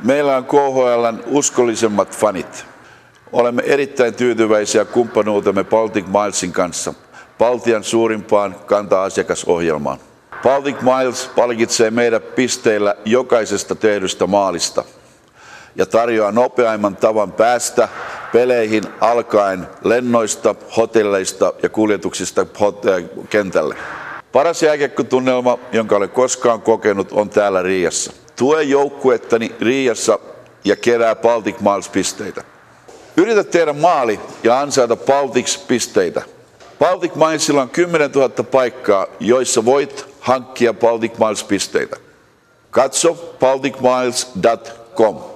Meillä on KHL:n uskollisemmat fanit. Olemme erittäin tyytyväisiä kumppanuutemme Baltic Milesin kanssa, Baltian suurimpaan kanta-asiakasohjelmaan. Baltic Miles palkitsee meidät pisteillä jokaisesta tehdystä maalista ja tarjoaa nopeimman tavan päästä peleihin alkaen lennoista, hotelleista ja kuljetuksista kentälle. Paras jääkiekkotunnelma, jonka olen koskaan kokenut, on täällä Riiassa. Tue joukkuettani Riiassa ja kerää Baltic Miles-pisteitä. Yritä tehdä maali ja ansaita Baltics-pisteitä. Baltic Milesilla on 10 000 paikkaa, joissa voit hankkia Baltic Miles-pisteitä. Katso balticmiles.com.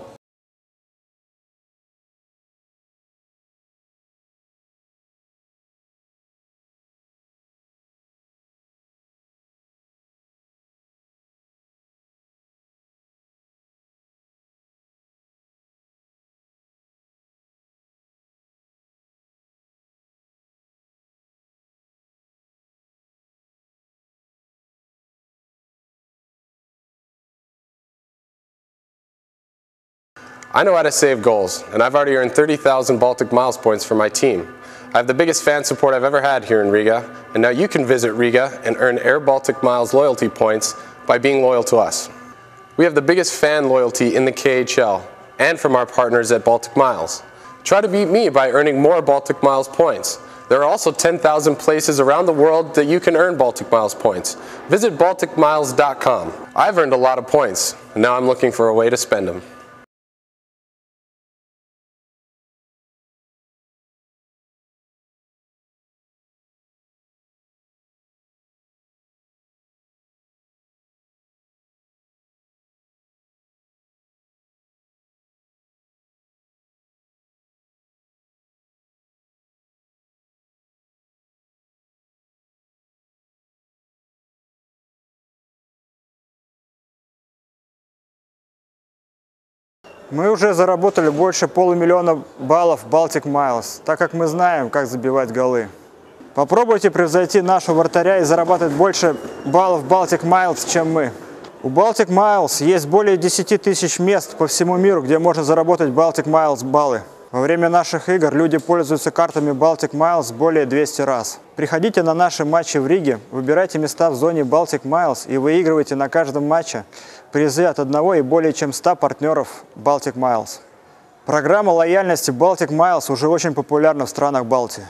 I know how to save goals, and I've already earned 30,000 Baltic Miles points for my team. I have the biggest fan support I've ever had here in Riga, and now you can visit Riga and earn Air Baltic Miles loyalty points by being loyal to us. We have the biggest fan loyalty in the KHL, and from our partners at Baltic Miles. Try to beat me by earning more Baltic Miles points. There are also 10,000 places around the world that you can earn Baltic Miles points. Visit balticmiles.com. I've earned a lot of points, and now I'm looking for a way to spend them. Мы уже заработали больше полумиллиона баллов Baltic Miles, так как мы знаем, как забивать голы. Попробуйте превзойти нашего вратаря и зарабатывать больше баллов Baltic Miles, чем мы. У Baltic Miles есть более 10 тысяч мест по всему миру, где можно заработать Baltic Miles баллы. Во время наших игр люди пользуются картами Baltic Miles более 200 раз. Приходите на наши матчи в Риге, выбирайте места в зоне Baltic Miles и выигрывайте на каждом матче призы от одного и более чем 100 партнеров Baltic Miles. Программа лояльности Baltic Miles уже очень популярна в странах Балтии.